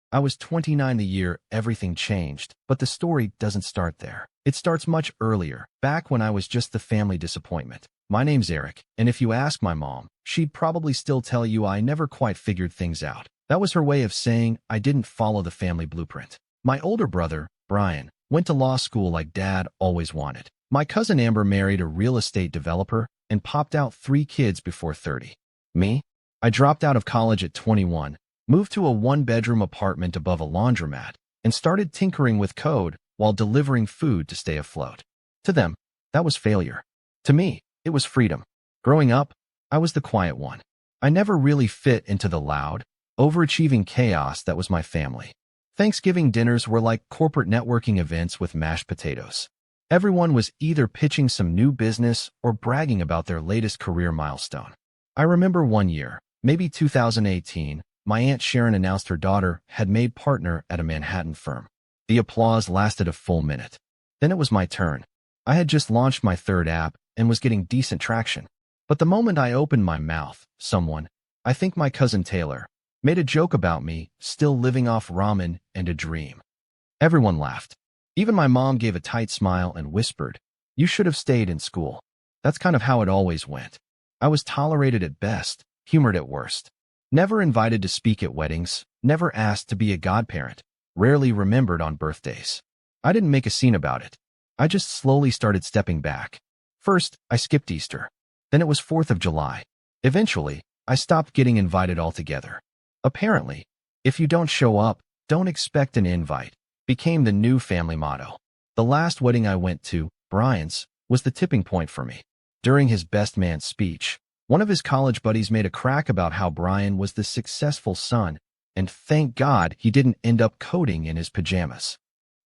I was 29 the year everything changed, but the story doesn't start there. It starts much earlier, back when I was just the family disappointment. My name's Eric, and if you ask my mom, she'd probably still tell you I never quite figured things out. That was her way of saying I didn't follow the family blueprint. My older brother, Brian, went to law school like Dad always wanted. My cousin Amber married a real estate developer and popped out 3 kids before 30. Me? I dropped out of college at 21, moved to a 1-bedroom apartment above a laundromat, and started tinkering with code while delivering food to stay afloat. To them, that was failure. To me, it was freedom. Growing up, I was the quiet one. I never really fit into the loud, overachieving chaos that was my family. Thanksgiving dinners were like corporate networking events with mashed potatoes. Everyone was either pitching some new business or bragging about their latest career milestone. I remember one year, maybe 2018, my Aunt Sharon announced her daughter had made partner at a Manhattan firm. The applause lasted a full minute. Then it was my turn. I had just launched my 3rd app and was getting decent traction. But the moment I opened my mouth, someone, I think my cousin Taylor, made a joke about me still living off ramen and a dream. Everyone laughed. Even my mom gave a tight smile and whispered, "You should have stayed in school." That's kind of how it always went. I was tolerated at best, humored at worst. Never invited to speak at weddings, never asked to be a godparent, rarely remembered on birthdays. I didn't make a scene about it. I just slowly started stepping back. First, I skipped Easter. Then it was 4th of July. Eventually, I stopped getting invited altogether. Apparently, if you don't show up, don't expect an invite, became the new family motto. The last wedding I went to, Brian's, was the tipping point for me. During his best man speech, one of his college buddies made a crack about how Brian was the successful son, and thank God he didn't end up coding in his pajamas.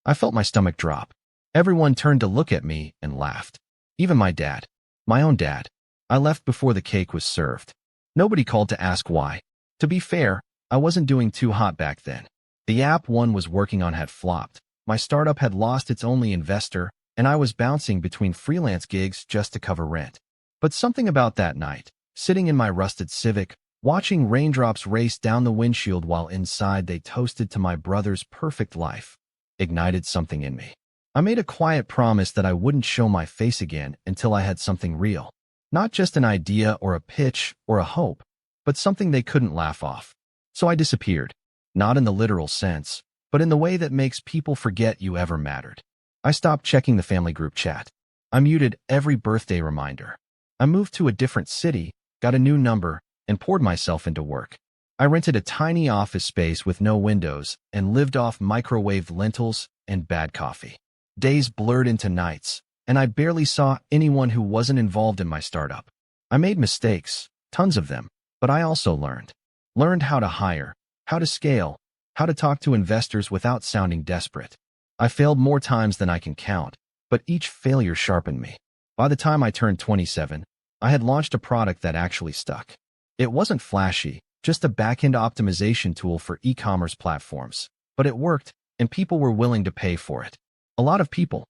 I felt my stomach drop. Everyone turned to look at me and laughed. Even my dad. My own dad. I left before the cake was served. Nobody called to ask why. To be fair, I wasn't doing too hot back then. The app one was working on had flopped. My startup had lost its only investor, and I was bouncing between freelance gigs just to cover rent. But something about that night, sitting in my rusted Civic, watching raindrops race down the windshield while inside they toasted to my brother's perfect life, ignited something in me. I made a quiet promise that I wouldn't show my face again until I had something real. Not just an idea or a pitch or a hope, but something they couldn't laugh off. So I disappeared. Not in the literal sense, but in the way that makes people forget you ever mattered. I stopped checking the family group chat. I muted every birthday reminder. I moved to a different city, got a new number, and poured myself into work. I rented a tiny office space with no windows and lived off microwaved lentils and bad coffee. Days blurred into nights, and I barely saw anyone who wasn't involved in my startup. I made mistakes, tons of them, but I also learned. Learned how to hire, how to scale, how to talk to investors without sounding desperate. I failed more times than I can count, but each failure sharpened me. By the time I turned 27, I had launched a product that actually stuck. It wasn't flashy, just a back-end optimization tool for e-commerce platforms, but it worked, and people were willing to pay for it. A lot of people.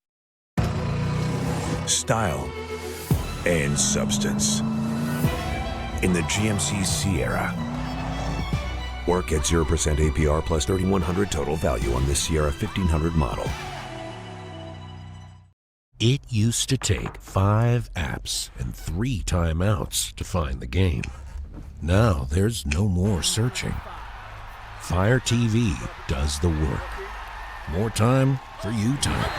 Style and substance. In the GMC Sierra. Work at 0% APR plus 3,100 total value on this Sierra 1500 model. It used to take 5 apps and 3 timeouts to find the game. Now there's no more searching. Fire TV does the work. More time for you time.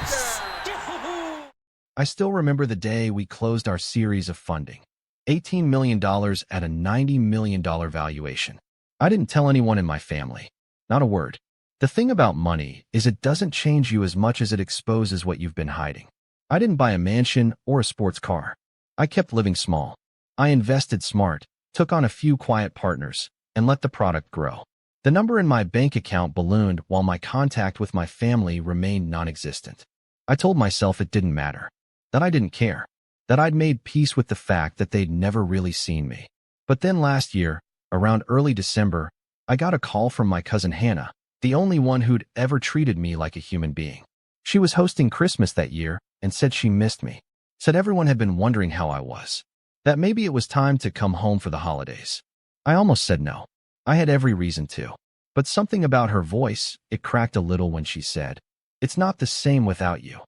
I still remember the day we closed our series of funding. $18 million at a $90 million valuation. I didn't tell anyone in my family. Not a word. The thing about money is it doesn't change you as much as it exposes what you've been hiding. I didn't buy a mansion or a sports car. I kept living small. I invested smart, took on a few quiet partners, and let the product grow. The number in my bank account ballooned while my contact with my family remained non-existent. I told myself it didn't matter, that I didn't care, that I'd made peace with the fact that they'd never really seen me. But then last year, around early December, I got a call from my cousin Hannah, the only one who'd ever treated me like a human being. She was hosting Christmas that year and said she missed me, said everyone had been wondering how I was, that maybe it was time to come home for the holidays. I almost said no. I had every reason to. But something about her voice, it cracked a little when she said, "It's not the same without you."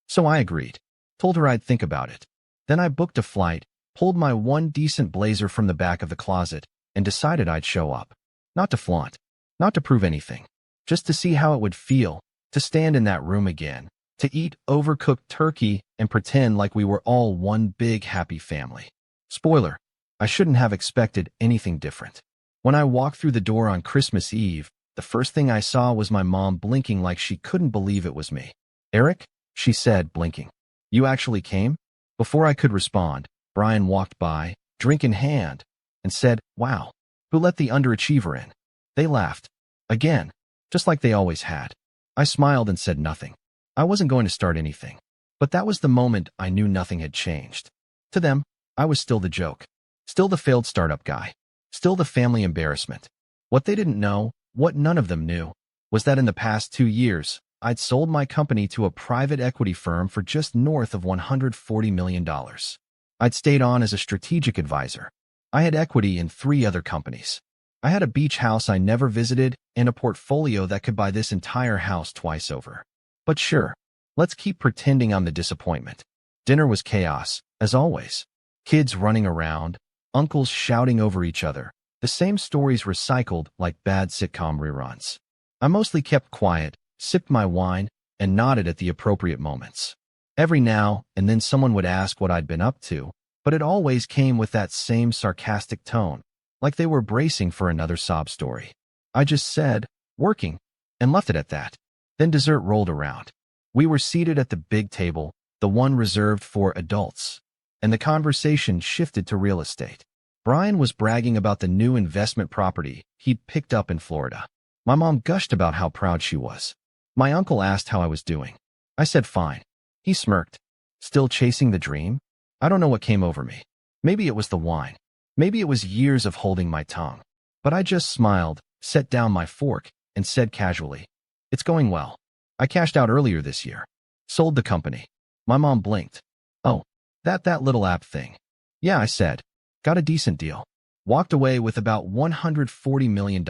So I agreed. Told her I'd think about it. Then I booked a flight, pulled my one decent blazer from the back of the closet, and decided I'd show up. Not to flaunt, not to prove anything, just to see how it would feel to stand in that room again, to eat overcooked turkey and pretend like we were all one big happy family. Spoiler, I shouldn't have expected anything different. When I walked through the door on Christmas Eve, the first thing I saw was my mom blinking like she couldn't believe it was me. "Eric," she said, blinking. "You actually came?" Before I could respond, Brian walked by, drink in hand, and said, "Wow, who let the underachiever in?" They laughed. Again, just like they always had. I smiled and said nothing. I wasn't going to start anything. But that was the moment I knew nothing had changed. To them, I was still the joke. Still the failed startup guy. Still the family embarrassment. What they didn't know, what none of them knew, was that in the past 2 years, I'd sold my company to a private equity firm for just north of $140 million. I'd stayed on as a strategic advisor. I had equity in 3 other companies. I had a beach house I never visited and a portfolio that could buy this entire house twice over. But sure, let's keep pretending I'm the disappointment. Dinner was chaos, as always. Kids running around, uncles shouting over each other, the same stories recycled like bad sitcom reruns. I mostly kept quiet, sipped my wine, and nodded at the appropriate moments. Every now and then someone would ask what I'd been up to, but it always came with that same sarcastic tone, like they were bracing for another sob story. I just said, "Working," and left it at that. Then dessert rolled around. We were seated at the big table, the one reserved for adults, and the conversation shifted to real estate. Brian was bragging about the new investment property he'd picked up in Florida. My mom gushed about how proud she was. My uncle asked how I was doing. I said fine. He smirked. Still chasing the dream? I don't know what came over me. Maybe it was the wine. Maybe it was years of holding my tongue. But I just smiled, set down my fork, and said casually, "It's going well. I cashed out earlier this year. Sold the company." My mom blinked. "Oh, that little app thing." "Yeah," I said. "Got a decent deal. Walked away with about $140 million.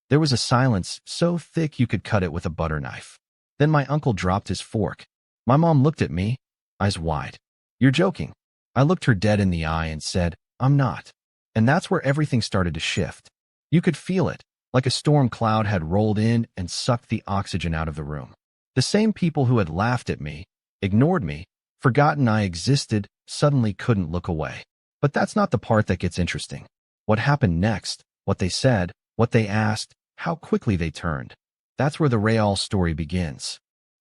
There was a silence so thick you could cut it with a butter knife. Then my uncle dropped his fork. My mom looked at me, eyes wide. "You're joking." I looked her dead in the eye and said, "I'm not." And that's where everything started to shift. You could feel it, like a storm cloud had rolled in and sucked the oxygen out of the room. The same people who had laughed at me, ignored me, forgotten I existed, suddenly couldn't look away. But that's not the part that gets interesting. What happened next, what they said, what they asked, how quickly they turned. That's where the Real story begins.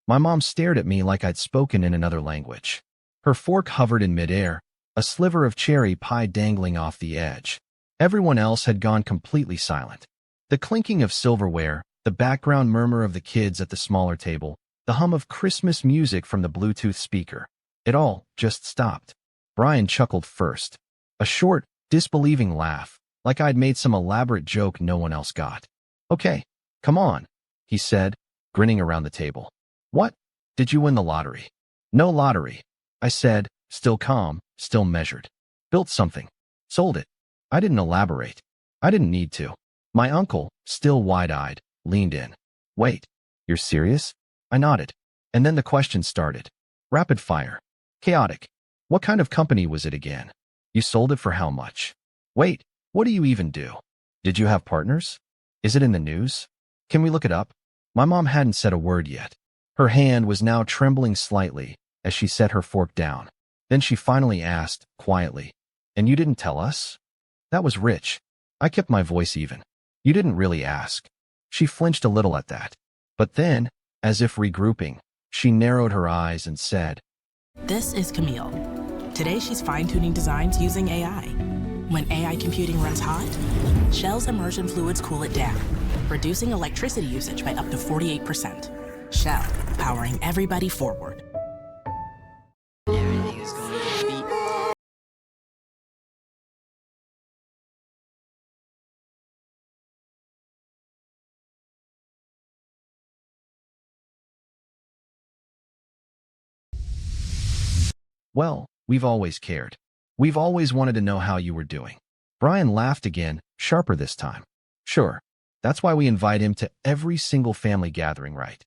My mom stared at me like I'd spoken in another language. Her fork hovered in midair, a sliver of cherry pie dangling off the edge. Everyone else had gone completely silent. The clinking of silverware, the background murmur of the kids at the smaller table, the hum of Christmas music from the Bluetooth speaker. It all just stopped. Brian chuckled first. A short, disbelieving laugh, like I'd made some elaborate joke no one else got. "Okay, come on," he said, grinning around the table. "What? Did you win the lottery?" "No lottery," I said, still calm, still measured. "Built something. Sold it." I didn't elaborate. I didn't need to. My uncle, still wide-eyed, leaned in. "Wait, you're serious?" I nodded. And then the questions started. Rapid fire. Chaotic. What kind of company was it again? You sold it for how much? Wait, what do you even do? Did you have partners? Is it in the news? Can we look it up? My mom hadn't said a word yet. Her hand was now trembling slightly as she set her fork down. Then she finally asked, quietly, "And you didn't tell us?" That was rich. I kept my voice even. "You didn't really ask." She flinched a little at that. But then, as if regrouping, she narrowed her eyes and said, This is Camille. Today she's fine-tuning designs using AI. When AI computing runs hot, Shell's immersion fluids cool it down, reducing electricity usage by up to 48%. Shell, powering everybody forward. Everything is going to be. "Well, we've always cared. We've always wanted to know how you were doing." Brian laughed again, sharper this time. "Sure. That's why we invite him to every single family gathering, right?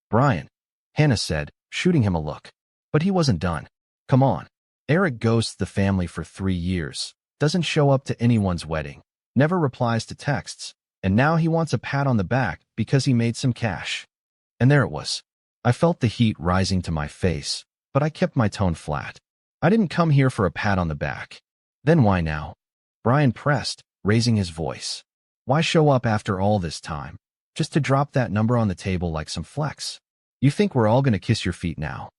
Brian, Hannah said, shooting him a look. But he wasn't done. Come on. Eric ghosts the family for 3 years, doesn't show up to anyone's wedding, never replies to texts, and now he wants a pat on the back because he made some cash. And there it was. I felt the heat rising to my face, but I kept my tone flat. I didn't come here for a pat on the back. Then why now? Brian pressed, raising his voice. Why show up after all this time? Just to drop that number on the table like some flex? You think we're all gonna kiss your feet now?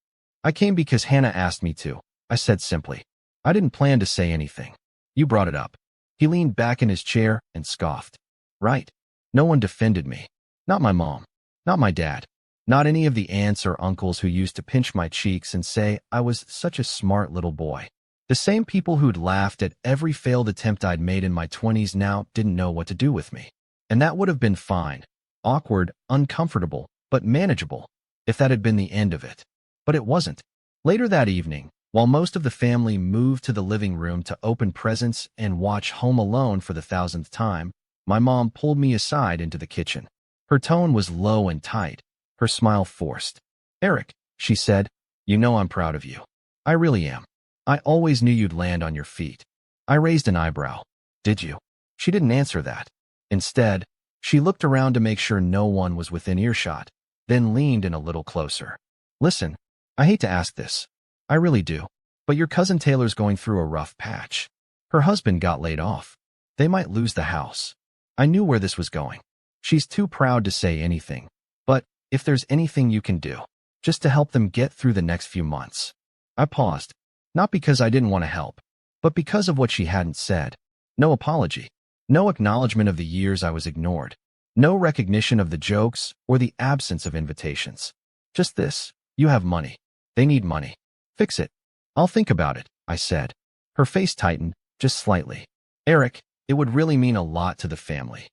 I came because Hannah asked me to, I said simply. I didn't plan to say anything. You brought it up. He leaned back in his chair and scoffed. Right. No one defended me. Not my mom. Not my dad. Not any of the aunts or uncles who used to pinch my cheeks and say I was such a smart little boy. The same people who'd laughed at every failed attempt I'd made in my 20s now didn't know what to do with me. And that would have been fine. Awkward, uncomfortable, but manageable, if that had been the end of it. But it wasn't. Later that evening, while most of the family moved to the living room to open presents and watch Home Alone for the 1000th time, my mom pulled me aside into the kitchen. Her tone was low and tight, her smile forced. Eric, she said, you know I'm proud of you. I really am. I always knew you'd land on your feet. I raised an eyebrow. Did you? She didn't answer that. Instead, she looked around to make sure no one was within earshot, then leaned in a little closer. Listen, I hate to ask this. I really do. But your cousin Taylor's going through a rough patch. Her husband got laid off. They might lose the house. I knew where this was going. She's too proud to say anything. But if there's anything you can do, just to help them get through the next few months. I paused. Not because I didn't want to help, but because of what she hadn't said. No apology. No acknowledgement of the years I was ignored. No recognition of the jokes or the absence of invitations. Just this. You have money. They need money. Fix it. I'll think about it, I said. Her face tightened, just slightly. Eric, it would really mean a lot to the family.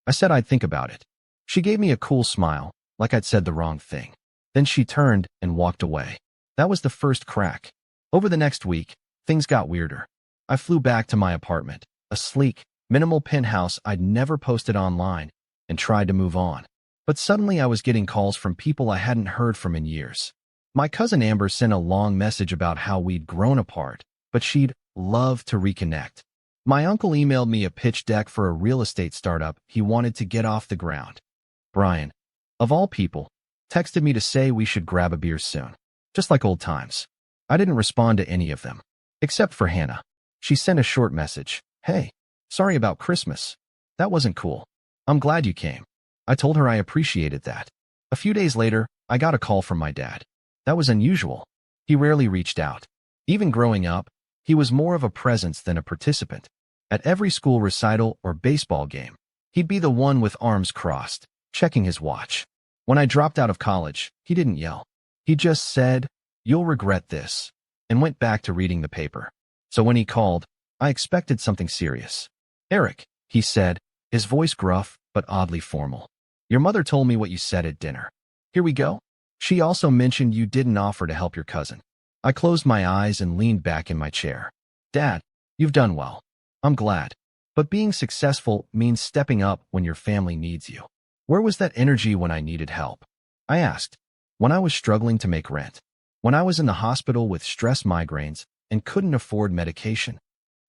I said I'd think about it. She gave me a cool smile, like I'd said the wrong thing. Then she turned and walked away. That was the first crack. Over the next week, things got weirder. I flew back to my apartment, a sleek, minimal penthouse I'd never posted online, and tried to move on. But suddenly I was getting calls from people I hadn't heard from in years. My cousin Amber sent a long message about how we'd grown apart, but she'd love to reconnect. My uncle emailed me a pitch deck for a real estate startup he wanted to get off the ground. Brian, of all people, texted me to say we should grab a beer soon, just like old times. I didn't respond to any of them, except for Hannah. She sent a short message. Hey, sorry about Christmas. That wasn't cool. I'm glad you came. I told her I appreciated that. A few days later, I got a call from my dad. That was unusual. He rarely reached out. Even growing up, he was more of a presence than a participant. At every school recital or baseball game, he'd be the one with arms crossed, checking his watch. When I dropped out of college, he didn't yell. He just said, "You'll regret this," and went back to reading the paper. So when he called, I expected something serious. Eric, he said, his voice gruff but oddly formal. Your mother told me what you said at dinner. Here we go. She also mentioned you didn't offer to help your cousin. I closed my eyes and leaned back in my chair. Dad, you've done well. I'm glad. But being successful means stepping up when your family needs you. Where was that energy when I needed help? I asked. When I was struggling to make rent. When I was in the hospital with stress migraines and couldn't afford medication.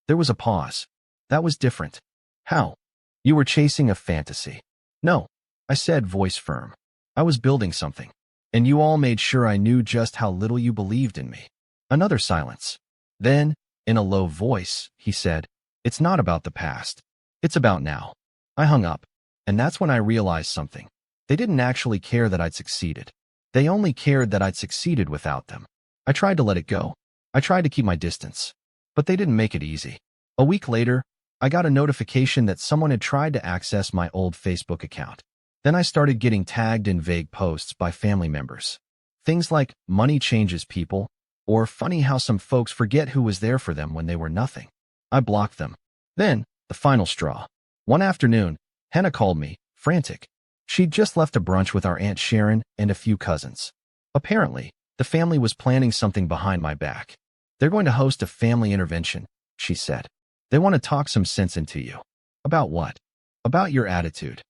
There was a pause. That was different. How? You were chasing a fantasy. No, I said, voice firm. I was building something. And you all made sure I knew just how little you believed in me. Another silence. Then, in a low voice, he said, it's not about the past. It's about now. I hung up. And that's when I realized something. They didn't actually care that I'd succeeded. They only cared that I'd succeeded without them. I tried to let it go. I tried to keep my distance. But they didn't make it easy. A week later, I got a notification that someone had tried to access my old Facebook account. Then I started getting tagged in vague posts by family members. Things like money changes people, or funny how some folks forget who was there for them when they were nothing. I blocked them. Then, the final straw. One afternoon, Hannah called me, frantic. She'd just left a brunch with our Aunt Sharon and a few cousins. Apparently, the family was planning something behind my back. They're going to host a family intervention, she said. They want to talk some sense into you. About what? About your attitude.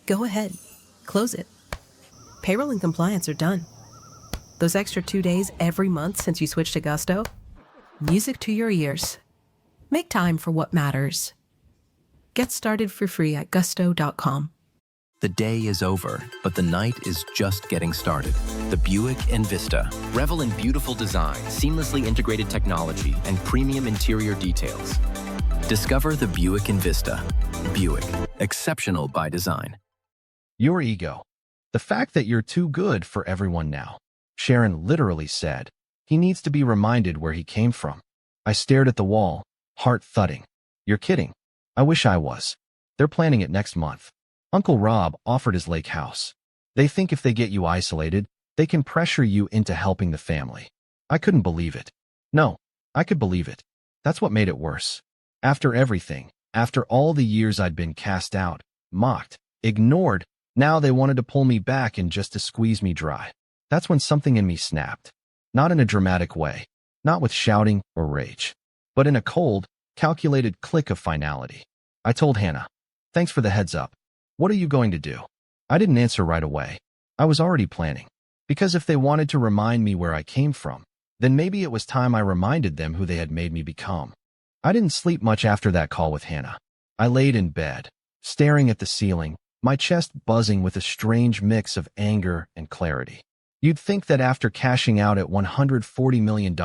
Go ahead. Close it. Payroll and compliance are done. Those extra 2 days every month since you switched to Gusto? Music to your ears. Make time for what matters. Get started for free at gusto.com. The day is over, but the night is just getting started. The Buick Envista. Revel in beautiful design, seamlessly integrated technology, and premium interior details. Discover the Buick Envista. Buick. Exceptional by design. Your ego. The fact that you're too good for everyone now. Sharon literally said, he needs to be reminded where he came from. I stared at the wall, heart thudding. You're kidding. I wish I was. They're planning it next month. Uncle Rob offered his lake house. They think if they get you isolated, they can pressure you into helping the family. I couldn't believe it. No, I could believe it. That's what made it worse. After everything, after all the years I'd been cast out, mocked, ignored, now they wanted to pull me back and just to squeeze me dry. That's when something in me snapped. Not in a dramatic way, not with shouting or rage, but in a cold, calculated click of finality. I told Hannah, thanks for the heads up. What are you going to do? I didn't answer right away. I was already planning. Because if they wanted to remind me where I came from, then maybe it was time I reminded them who they had made me become. I didn't sleep much after that call with Hannah. I laid in bed, staring at the ceiling, my chest buzzing with a strange mix of anger and clarity. You'd think that after cashing out at $140 million,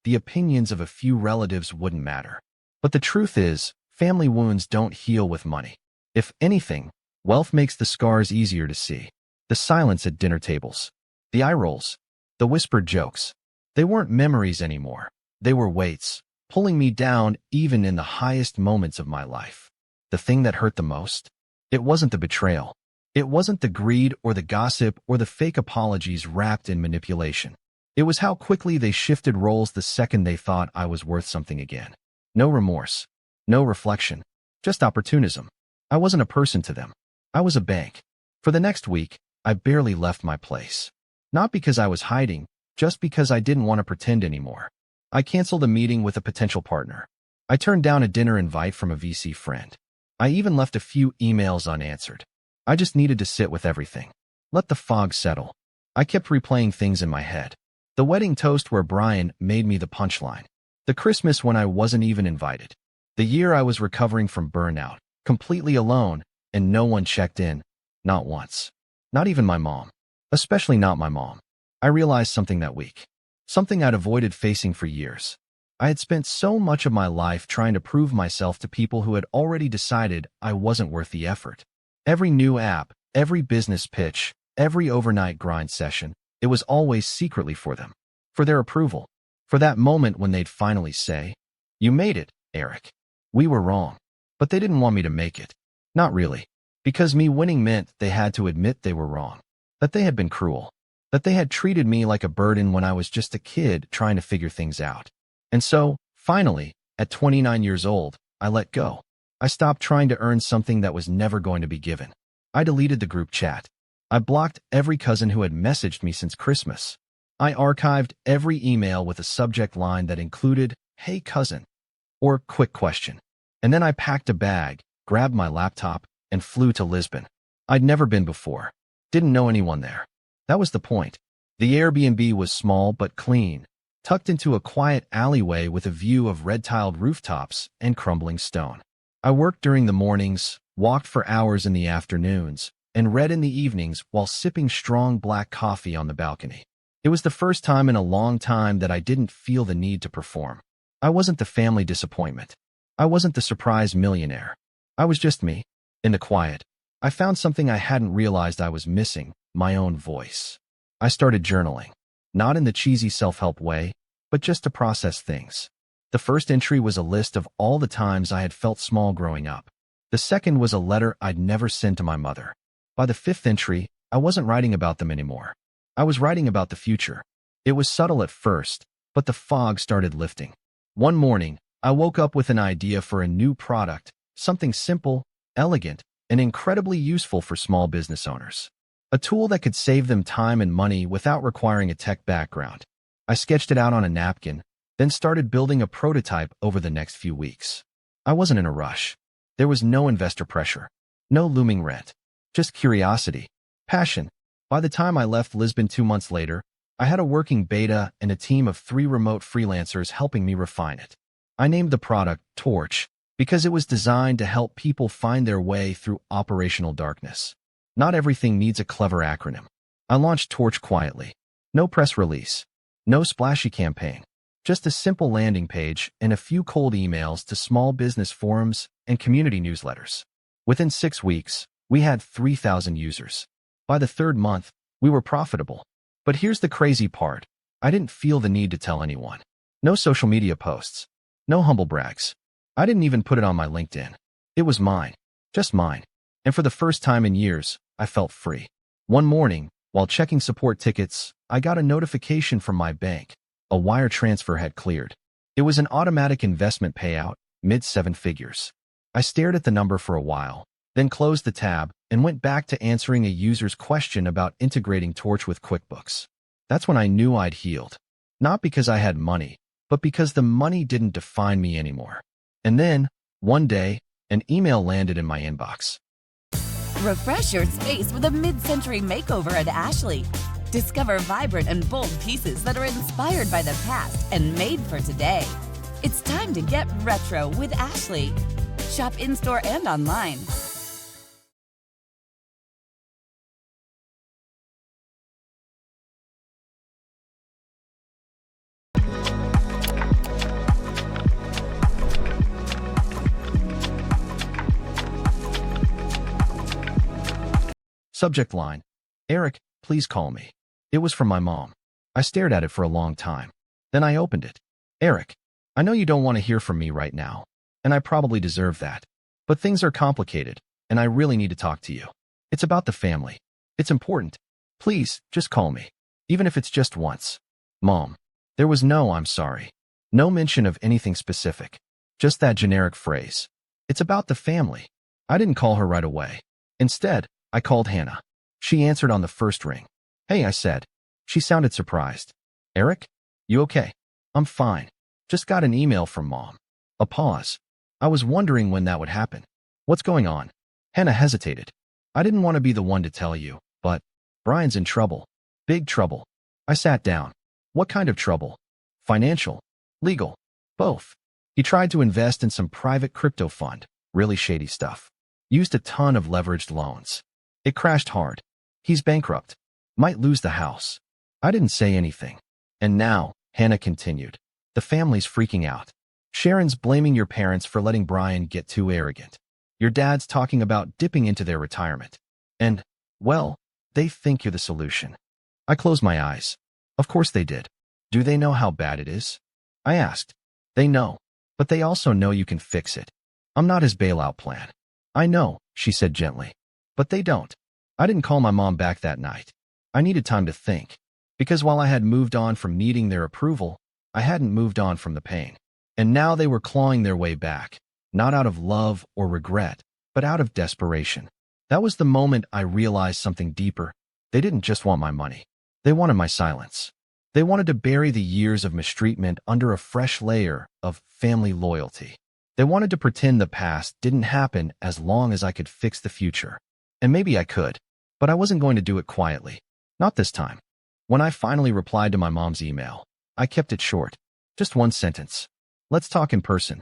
the opinions of a few relatives wouldn't matter. But the truth is, family wounds don't heal with money. If anything, wealth makes the scars easier to see. The silence at dinner tables, the eye rolls, the whispered jokes. They weren't memories anymore. They were weights, pulling me down even in the highest moments of my life. The thing that hurt the most? It wasn't the betrayal. It wasn't the greed or the gossip or the fake apologies wrapped in manipulation. It was how quickly they shifted roles the second they thought I was worth something again. No remorse, no reflection, just opportunism. I wasn't a person to them. I was a bank. For the next week, I barely left my place. Not because I was hiding, just because I didn't want to pretend anymore. I canceled a meeting with a potential partner. I turned down a dinner invite from a VC friend. I even left a few emails unanswered. I just needed to sit with everything. Let the fog settle. I kept replaying things in my head. The wedding toast where Brian made me the punchline. The Christmas when I wasn't even invited. The year I was recovering from burnout, completely alone, and no one checked in. Not once. Not even my mom. Especially not my mom. I realized something that week. Something I'd avoided facing for years. I had spent so much of my life trying to prove myself to people who had already decided I wasn't worth the effort. Every new app, every business pitch, every overnight grind session, it was always secretly for them. For their approval. For that moment when they'd finally say, "You made it, Eric. We were wrong." But they didn't want me to make it. Not really. Because me winning meant they had to admit they were wrong. That they had been cruel. That they had treated me like a burden when I was just a kid trying to figure things out. And so, finally, at 29 years old, I let go. I stopped trying to earn something that was never going to be given. I deleted the group chat. I blocked every cousin who had messaged me since Christmas. I archived every email with a subject line that included, "Hey cousin," or "Quick question." And then I packed a bag, grabbed my laptop, and flew to Lisbon. I'd never been before. Didn't know anyone there. That was the point. The Airbnb was small but clean, tucked into a quiet alleyway with a view of red-tiled rooftops and crumbling stone. I worked during the mornings, walked for hours in the afternoons, and read in the evenings while sipping strong black coffee on the balcony. It was the first time in a long time that I didn't feel the need to perform. I wasn't the family disappointment. I wasn't the surprise millionaire. I was just me. In the quiet, I found something I hadn't realized I was missing, my own voice. I started journaling. Not in the cheesy self-help way, but just to process things. The first entry was a list of all the times I had felt small growing up. The second was a letter I'd never sent to my mother. By the fifth entry, I wasn't writing about them anymore. I was writing about the future. It was subtle at first, but the fog started lifting. One morning, I woke up with an idea for a new product, something simple, elegant, and incredibly useful for small business owners. A tool that could save them time and money without requiring a tech background. I sketched it out on a napkin, then started building a prototype over the next few weeks. I wasn't in a rush. There was no investor pressure, no looming rent. Just curiosity. Passion. By the time I left Lisbon 2 months later, I had a working beta and a team of 3 remote freelancers helping me refine it. I named the product Torch because it was designed to help people find their way through operational darkness. Not everything needs a clever acronym. I launched Torch quietly. No press release. No splashy campaign. Just a simple landing page and a few cold emails to small business forums and community newsletters. Within 6 weeks, we had 3,000 users. By the 3rd month, we were profitable. But here's the crazy part. I didn't feel the need to tell anyone. No social media posts. No humble brags. I didn't even put it on my LinkedIn. It was mine. Just mine. And for the first time in years, I felt free. One morning, while checking support tickets, I got a notification from my bank. A wire transfer had cleared. It was an automatic investment payout, mid-7 figures. I stared at the number for a while, then closed the tab and went back to answering a user's question about integrating Torch with QuickBooks. That's when I knew I'd healed. Not because I had money, but because the money didn't define me anymore. And then, one day, an email landed in my inbox. Refresh your space with a mid-century makeover at Ashley. Discover vibrant and bold pieces that are inspired by the past and made for today. It's time to get retro with Ashley. Shop in-store and online. Subject line. Eric, please call me. It was from my mom. I stared at it for a long time. Then I opened it. Eric, I know you don't want to hear from me right now, and I probably deserve that. But things are complicated, and I really need to talk to you. It's about the family. It's important. Please, just call me. Even if it's just once. Mom. There was no "I'm sorry." No mention of anything specific. Just that generic phrase. It's about the family. I didn't call her right away. Instead, I called Hannah. She answered on the first ring. Hey, I said. She sounded surprised. Eric? You okay? I'm fine. Just got an email from Mom. A pause. I was wondering when that would happen. What's going on? Hannah hesitated. I didn't want to be the one to tell you, but Brian's in trouble. Big trouble. I sat down. What kind of trouble? Financial? Legal? Both. He tried to invest in some private crypto fund. Really shady stuff. Used a ton of leveraged loans. It crashed hard. He's bankrupt. Might lose the house. I didn't say anything. And now, Hannah continued. The family's freaking out. Sharon's blaming your parents for letting Brian get too arrogant. Your dad's talking about dipping into their retirement. And, well, they think you're the solution. I closed my eyes. Of course they did. Do they know how bad it is? I asked. They know. But they also know you can fix it. I'm not his bailout plan. I know, she said gently. But they don't. I didn't call my mom back that night. I needed time to think. Because while I had moved on from needing their approval, I hadn't moved on from the pain. And now they were clawing their way back. Not out of love or regret, but out of desperation. That was the moment I realized something deeper. They didn't just want my money. They wanted my silence. They wanted to bury the years of mistreatment under a fresh layer of family loyalty. They wanted to pretend the past didn't happen as long as I could fix the future. And maybe I could, but I wasn't going to do it quietly. Not this time. When I finally replied to my mom's email, I kept it short. Just one sentence. Let's talk in person.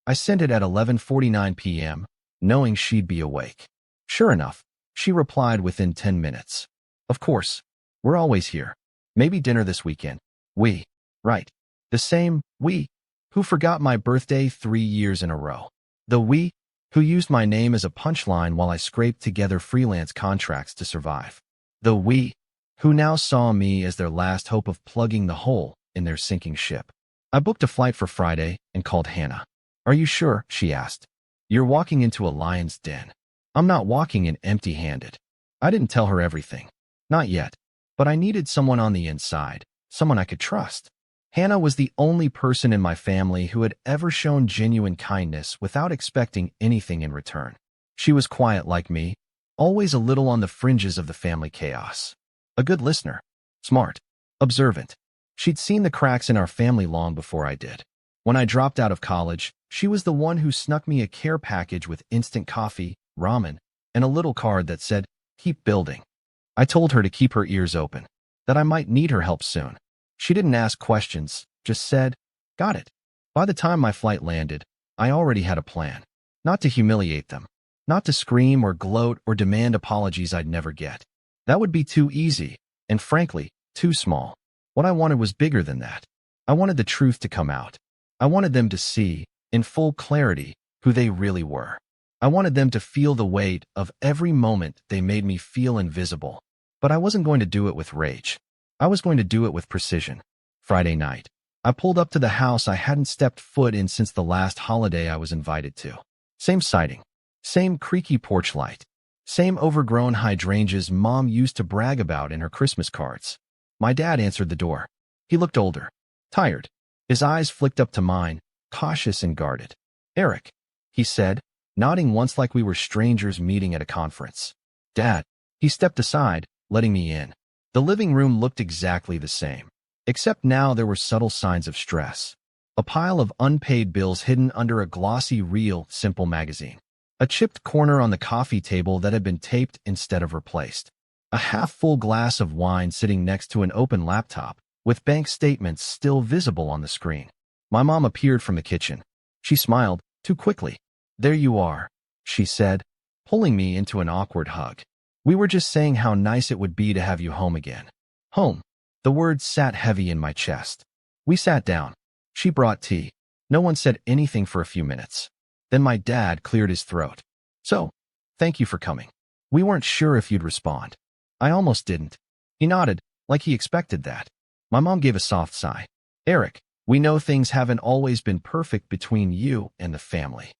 I sent it at 11:49 p.m., knowing she'd be awake. Sure enough, she replied within 10 minutes. Of course. We're always here. Maybe dinner this weekend. We. Right. The same we who forgot my birthday 3 years in a row. The we who used my name as a punchline while I scraped together freelance contracts to survive. The we who now saw me as their last hope of plugging the hole in their sinking ship. I booked a flight for Friday and called Hannah. Are you sure? She asked. You're walking into a lion's den. I'm not walking in empty-handed. I didn't tell her everything. Not yet. But I needed someone on the inside, someone I could trust. Hannah was the only person in my family who had ever shown genuine kindness without expecting anything in return. She was quiet like me, always a little on the fringes of the family chaos. A good listener. Smart. Observant. She'd seen the cracks in our family long before I did. When I dropped out of college, she was the one who snuck me a care package with instant coffee, ramen, and a little card that said, "Keep building." I told her to keep her ears open, that I might need her help soon. She didn't ask questions, just said, "Got it." By the time my flight landed, I already had a plan. Not to humiliate them, not to scream or gloat or demand apologies I'd never get. That would be too easy, and frankly, too small. What I wanted was bigger than that. I wanted the truth to come out. I wanted them to see, in full clarity, who they really were. I wanted them to feel the weight of every moment they made me feel invisible. But I wasn't going to do it with rage. I was going to do it with precision. Friday night, I pulled up to the house I hadn't stepped foot in since the last holiday I was invited to. Same siding, same creaky porch light, same overgrown hydrangeas Mom used to brag about in her Christmas cards. My dad answered the door. He looked older, tired. His eyes flicked up to mine, cautious and guarded. "Eric," he said, nodding once like we were strangers meeting at a conference. "Dad." He stepped aside, letting me in. The living room looked exactly the same, except now there were subtle signs of stress. A pile of unpaid bills hidden under a glossy Real Simple magazine. A chipped corner on the coffee table that had been taped instead of replaced. A half-full glass of wine sitting next to an open laptop, with bank statements still visible on the screen. My mom appeared from the kitchen. She smiled, too quickly. "There you are," she said, pulling me into an awkward hug. "We were just saying how nice it would be to have you home again." Home. The words sat heavy in my chest. We sat down. She brought tea. No one said anything for a few minutes. Then my dad cleared his throat. "So, thank you for coming. We weren't sure if you'd respond." I almost didn't. He nodded, like he expected that. My mom gave a soft sigh. "Eric, we know things haven't always been perfect between you and the family."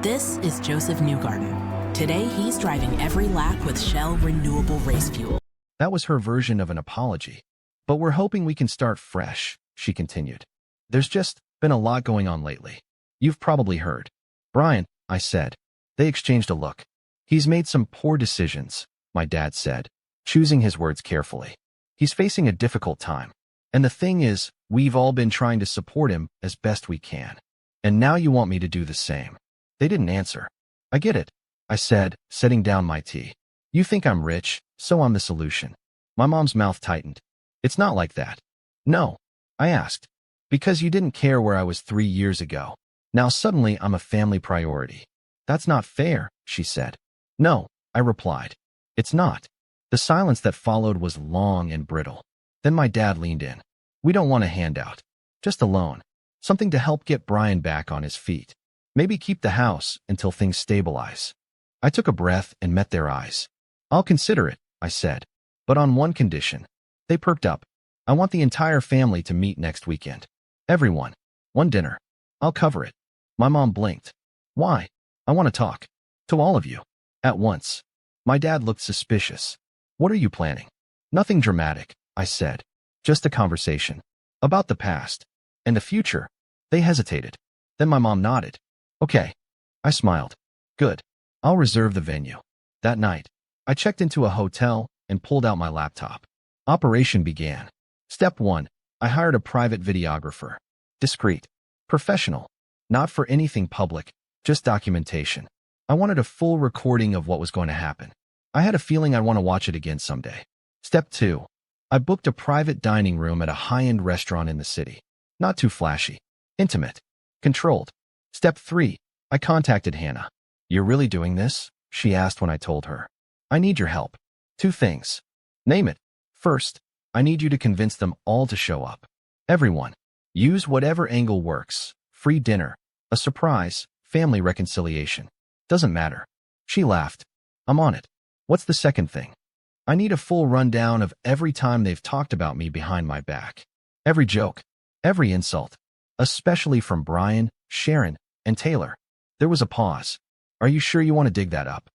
This is Joseph Newgarden. Today, he's driving every lap with Shell Renewable Race Fuel. That was her version of an apology. "But we're hoping we can start fresh," she continued. "There's just been a lot going on lately. You've probably heard." "Brian," I said. They exchanged a look. "He's made some poor decisions," my dad said, choosing his words carefully. "He's facing a difficult time. And the thing is, we've all been trying to support him as best we can. And now you want me to do the same." They didn't answer. "I get it," I said, setting down my tea. "You think I'm rich, so I'm the solution." My mom's mouth tightened. "It's not like that." "No," I asked. "Because you didn't care where I was 3 years ago. Now suddenly I'm a family priority." "That's not fair," she said. "No," I replied. "It's not." The silence that followed was long and brittle. Then my dad leaned in. "We don't want a handout. Just a loan. Something to help get Brian back on his feet. Maybe keep the house until things stabilize." I took a breath and met their eyes. "I'll consider it," I said. "But on one condition." They perked up. "I want the entire family to meet next weekend. Everyone. One dinner. I'll cover it." My mom blinked. "Why?" "I want to talk. To all of you. At once." My dad looked suspicious. "What are you planning?" "Nothing dramatic," I said. "Just a conversation. About the past. And the future." They hesitated. Then my mom nodded. "Okay." I smiled. "Good. I'll reserve the venue." That night, I checked into a hotel and pulled out my laptop. Operation began. Step 1. I hired a private videographer. Discreet. Professional. Not for anything public, just documentation. I wanted a full recording of what was going to happen. I had a feeling I'd want to watch it again someday. Step 2. I booked a private dining room at a high-end restaurant in the city. Not too flashy. Intimate. Controlled. Step 3. I contacted Hannah. "You're really doing this?" she asked when I told her. "I need your help. 2 things." "Name it." "First, I need you to convince them all to show up. Everyone. Use whatever angle works. Free dinner. A surprise. Family reconciliation. Doesn't matter." She laughed. "I'm on it." "What's the second thing?" "I need a full rundown of every time they've talked about me behind my back. Every joke. Every insult. Especially from Brian, Sharon, and Taylor." There was a pause. "Are you sure you want to dig that up?"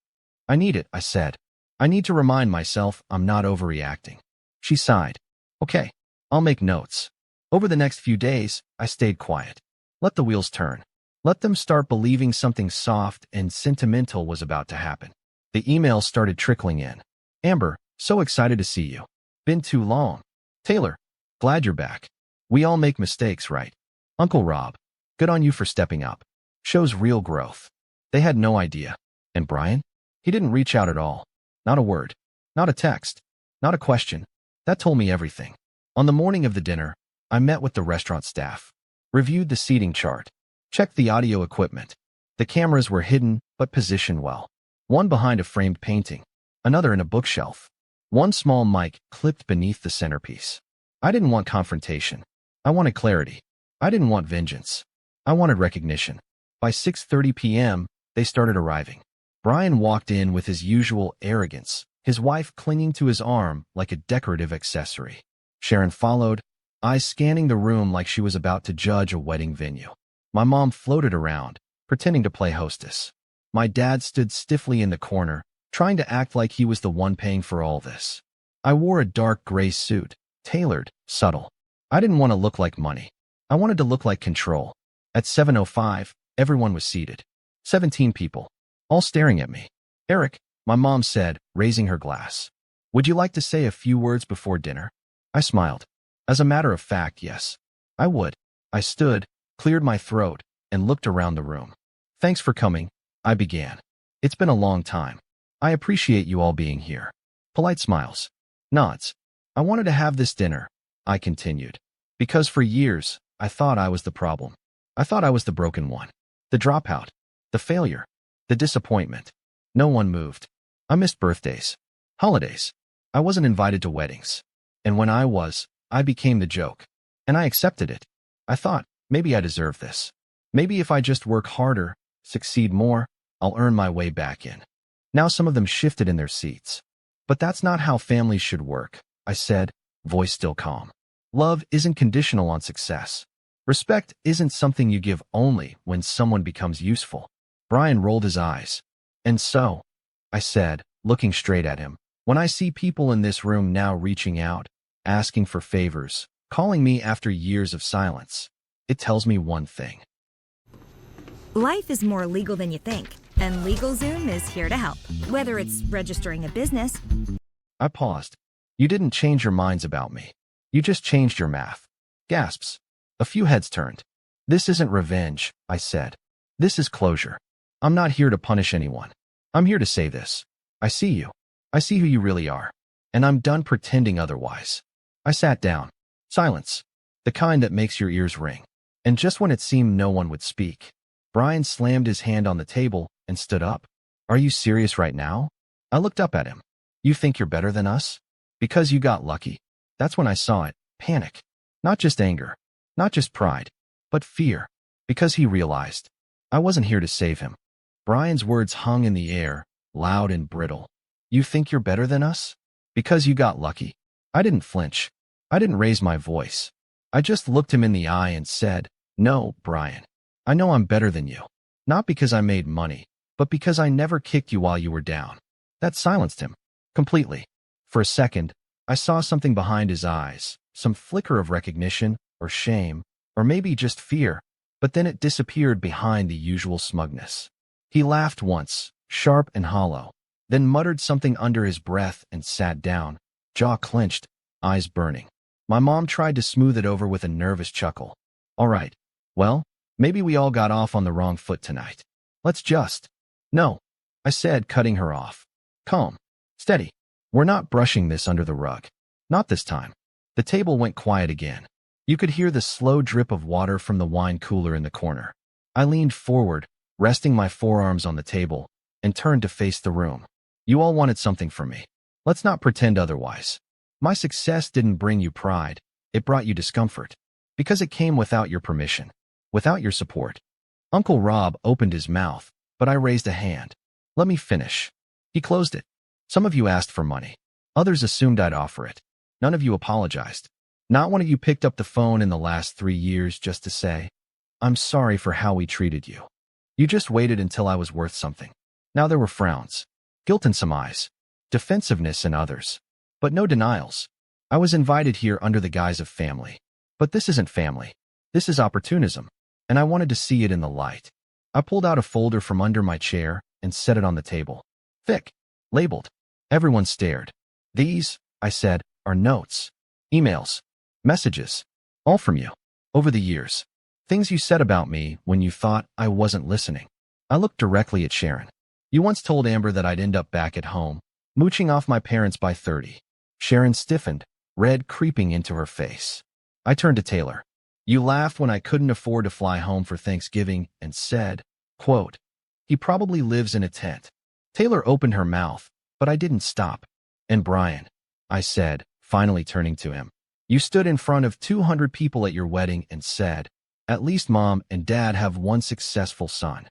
"I need it," I said. "I need to remind myself I'm not overreacting." She sighed. "Okay, I'll make notes." Over the next few days, I stayed quiet. Let the wheels turn. Let them start believing something soft and sentimental was about to happen. The emails started trickling in. "Amber, so excited to see you. Been too long." "Taylor, glad you're back. We all make mistakes, right?" "Uncle Rob, good on you for stepping up. Shows real growth." They had no idea. "And Brian?" He didn't reach out at all. Not a word. Not a text. Not a question. That told me everything. On the morning of the dinner, I met with the restaurant staff, reviewed the seating chart, checked the audio equipment. The cameras were hidden but positioned well. One behind a framed painting, another in a bookshelf. One small mic clipped beneath the centerpiece. I didn't want confrontation. I wanted clarity. I didn't want vengeance. I wanted recognition. By 6:30 p.m., they started arriving. Brian walked in with his usual arrogance, his wife clinging to his arm like a decorative accessory. Sharon followed, eyes scanning the room like she was about to judge a wedding venue. My mom floated around, pretending to play hostess. My dad stood stiffly in the corner, trying to act like he was the one paying for all this. I wore a dark gray suit, tailored, subtle. I didn't want to look like money. I wanted to look like control. At 7:05, everyone was seated. 17 people, all staring at me. "Eric," my mom said, raising her glass. "Would you like to say a few words before dinner?" I smiled. As a matter of fact, yes, I would. I stood, cleared my throat, and looked around the room. "Thanks for coming," I began. "It's been a long time. I appreciate you all being here." Polite smiles. Nods. "I wanted to have this dinner," I continued, "because for years, I thought I was the problem. I thought I was the broken one. The dropout. The failure. The disappointment. No one moved. I missed birthdays. Holidays. I wasn't invited to weddings. And when I was, I became the joke. And I accepted it. I thought, maybe I deserve this. Maybe if I just work harder, succeed more, I'll earn my way back in." Now some of them shifted in their seats. "But that's not how families should work," I said, voice still calm. "Love isn't conditional on success. Respect isn't something you give only when someone becomes useful." Brian rolled his eyes. "And so," I said, looking straight at him, "when I see people in this room now reaching out, asking for favors, calling me after years of silence, it tells me one thing. Life is more legal than you think, and LegalZoom is here to help. Whether it's registering a business..." I paused. "You didn't change your minds about me. You just changed your math." Gasps. A few heads turned. "This isn't revenge," I said. "This is closure. I'm not here to punish anyone. I'm here to say this. I see you. I see who you really are. And I'm done pretending otherwise." I sat down. Silence. The kind that makes your ears ring. And just when it seemed no one would speak, Brian slammed his hand on the table and stood up. "Are you serious right now?" I looked up at him. "You think you're better than us? Because you got lucky?" That's when I saw it. Panic. Not just anger. Not just pride. But fear. Because he realized I wasn't here to save him. Brian's words hung in the air, loud and brittle. "You think you're better than us? Because you got lucky." I didn't flinch. I didn't raise my voice. I just looked him in the eye and said, "No, Brian. I know I'm better than you. Not because I made money, but because I never kicked you while you were down." That silenced him. Completely. For a second, I saw something behind his eyes, some flicker of recognition, or shame, or maybe just fear, but then it disappeared behind the usual smugness. He laughed once, sharp and hollow, then muttered something under his breath and sat down, jaw clenched, eyes burning. My mom tried to smooth it over with a nervous chuckle. "All right. Well, maybe we all got off on the wrong foot tonight. Let's just..." "No," I said, cutting her off. "Calm. Steady. We're not brushing this under the rug. Not this time." The table went quiet again. You could hear the slow drip of water from the wine cooler in the corner. I leaned forward, resting my forearms on the table, and turned to face the room. "You all wanted something from me. Let's not pretend otherwise. My success didn't bring you pride. It brought you discomfort. Because it came without your permission. Without your support." Uncle Rob opened his mouth, but I raised a hand. "Let me finish." He closed it. "Some of you asked for money. Others assumed I'd offer it. None of you apologized. Not one of you picked up the phone in the last 3 years just to say, 'I'm sorry for how we treated you.' You just waited until I was worth something." Now there were frowns, guilt in some eyes, defensiveness in others, but no denials. I was invited here under the guise of family. But this isn't family. This is opportunism, and I wanted to see it in the light. I pulled out a folder from under my chair and set it on the table. Thick, labeled. Everyone stared. "These," I said, "are notes, emails, messages, all from you, over the years. Things you said about me when you thought I wasn't listening." I looked directly at Sharon. You once told Amber that I'd end up back at home, mooching off my parents by 30. Sharon stiffened, red creeping into her face. I turned to Taylor. You laughed when I couldn't afford to fly home for Thanksgiving and said, quote, he probably lives in a tent. Taylor opened her mouth, but I didn't stop. And Brian, I said, finally turning to him. You stood in front of 200 people at your wedding and said, at least Mom and Dad have one successful son.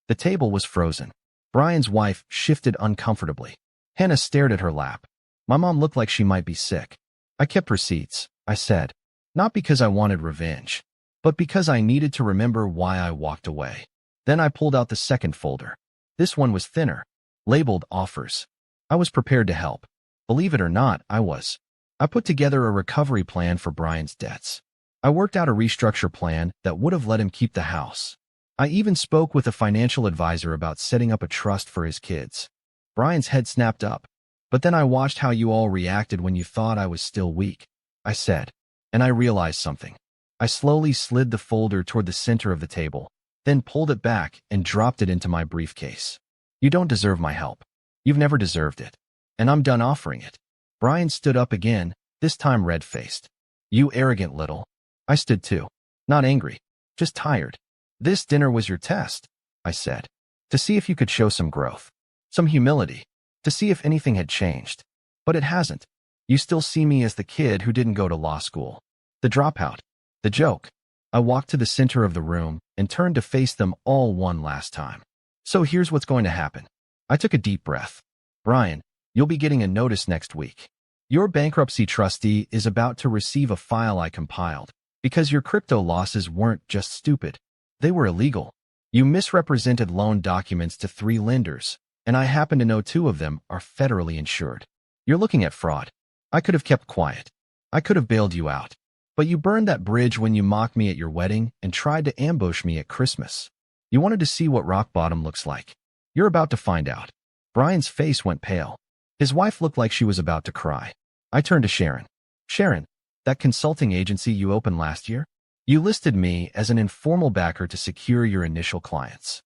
The table was frozen. Brian's wife shifted uncomfortably. Hannah stared at her lap. My mom looked like she might be sick. I kept receipts, I said, not because I wanted revenge, but because I needed to remember why I walked away. Then I pulled out the second folder. This one was thinner, labeled offers. I was prepared to help. Believe it or not, I was. I put together a recovery plan for Brian's debts. I worked out a restructure plan that would have let him keep the house. I even spoke with a financial advisor about setting up a trust for his kids. Brian's head snapped up. But then I watched how you all reacted when you thought I was still weak, I said. And I realized something. I slowly slid the folder toward the center of the table, then pulled it back and dropped it into my briefcase. You don't deserve my help. You've never deserved it. And I'm done offering it. Brian stood up again, this time red-faced. You arrogant little. I stood too. Not angry, just tired. This dinner was your test, I said. To see if you could show some growth, some humility, to see if anything had changed. But it hasn't. You still see me as the kid who didn't go to law school. The dropout. The joke. I walked to the center of the room and turned to face them all one last time. So here's what's going to happen. I took a deep breath. Brian, you'll be getting a notice next week. Your bankruptcy trustee is about to receive a file I compiled because your crypto losses weren't just stupid. They were illegal. You misrepresented loan documents to 3 lenders, and I happen to know 2 of them are federally insured. You're looking at fraud. I could have kept quiet. I could have bailed you out. But you burned that bridge when you mocked me at your wedding and tried to ambush me at Christmas. You wanted to see what rock bottom looks like. You're about to find out. Brian's face went pale. His wife looked like she was about to cry. I turned to Sharon. Sharon, that consulting agency you opened last year? You listed me as an informal backer to secure your initial clients.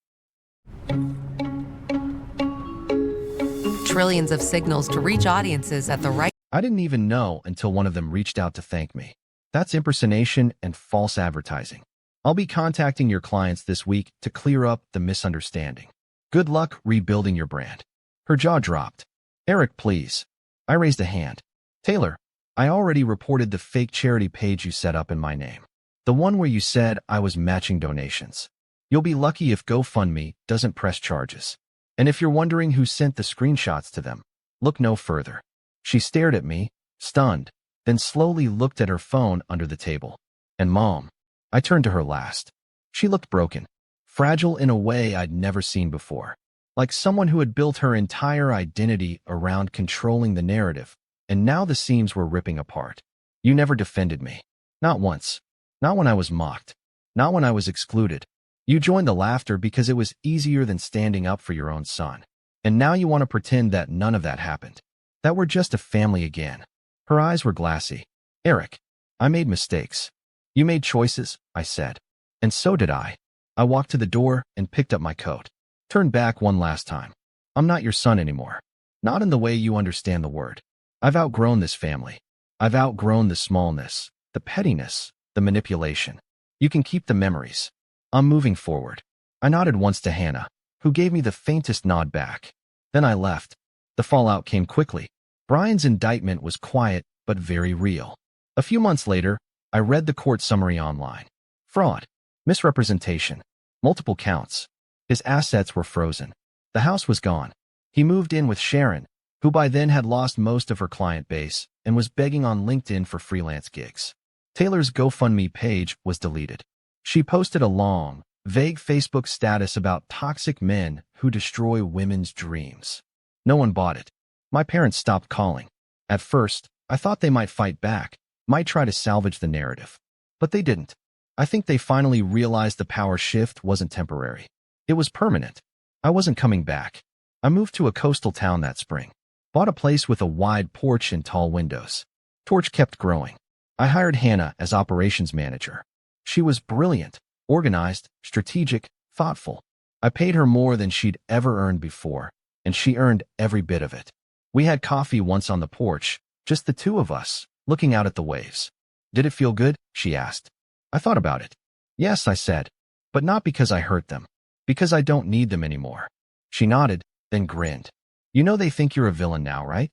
Trillions of signals to reach audiences at the right. I didn't even know until one of them reached out to thank me. That's impersonation and false advertising. I'll be contacting your clients this week to clear up the misunderstanding. Good luck rebuilding your brand. Her jaw dropped. Eric, please. I raised a hand. Taylor, I already reported the fake charity page you set up in my name. The one where you said I was matching donations. You'll be lucky if GoFundMe doesn't press charges. And if you're wondering who sent the screenshots to them, look no further. She stared at me, stunned, then slowly looked at her phone under the table. And Mom. I turned to her last. She looked broken, fragile in a way I'd never seen before. Like someone who had built her entire identity around controlling the narrative, and now the seams were ripping apart. You never defended me. Not once. Not when I was mocked. Not when I was excluded. You joined the laughter because it was easier than standing up for your own son. And now you want to pretend that none of that happened. That we're just a family again. Her eyes were glassy. Eric, I made mistakes. You made choices, I said. And so did I. I walked to the door and picked up my coat. Turned back one last time. I'm not your son anymore. Not in the way you understand the word. I've outgrown this family. I've outgrown the smallness, the pettiness, the manipulation. You can keep the memories. I'm moving forward. I nodded once to Hannah, who gave me the faintest nod back. Then I left. The fallout came quickly. Brian's indictment was quiet, but very real. A few months later, I read the court summary online. Fraud, misrepresentation, multiple counts. His assets were frozen. The house was gone. He moved in with Sharon, who by then had lost most of her client base and was begging on LinkedIn for freelance gigs. Taylor's GoFundMe page was deleted. She posted a long, vague Facebook status about toxic men who destroy women's dreams. No one bought it. My parents stopped calling. At first, I thought they might fight back, might try to salvage the narrative. But they didn't. I think they finally realized the power shift wasn't temporary. It was permanent. I wasn't coming back. I moved to a coastal town that spring. Bought a place with a wide porch and tall windows. Torch kept growing. I hired Hannah as operations manager. She was brilliant, organized, strategic, thoughtful. I paid her more than she'd ever earned before, and she earned every bit of it. We had coffee once on the porch, just the two of us, looking out at the waves. Did it feel good? She asked. I thought about it. Yes, I said, but not because I hurt them, because I don't need them anymore. She nodded, then grinned. You know they think you're a villain now, right?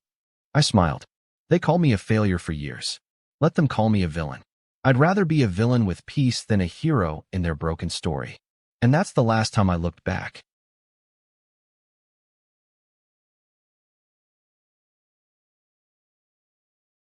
I smiled. They called me a failure for years. Let them call me a villain. I'd rather be a villain with peace than a hero in their broken story. And that's the last time I looked back.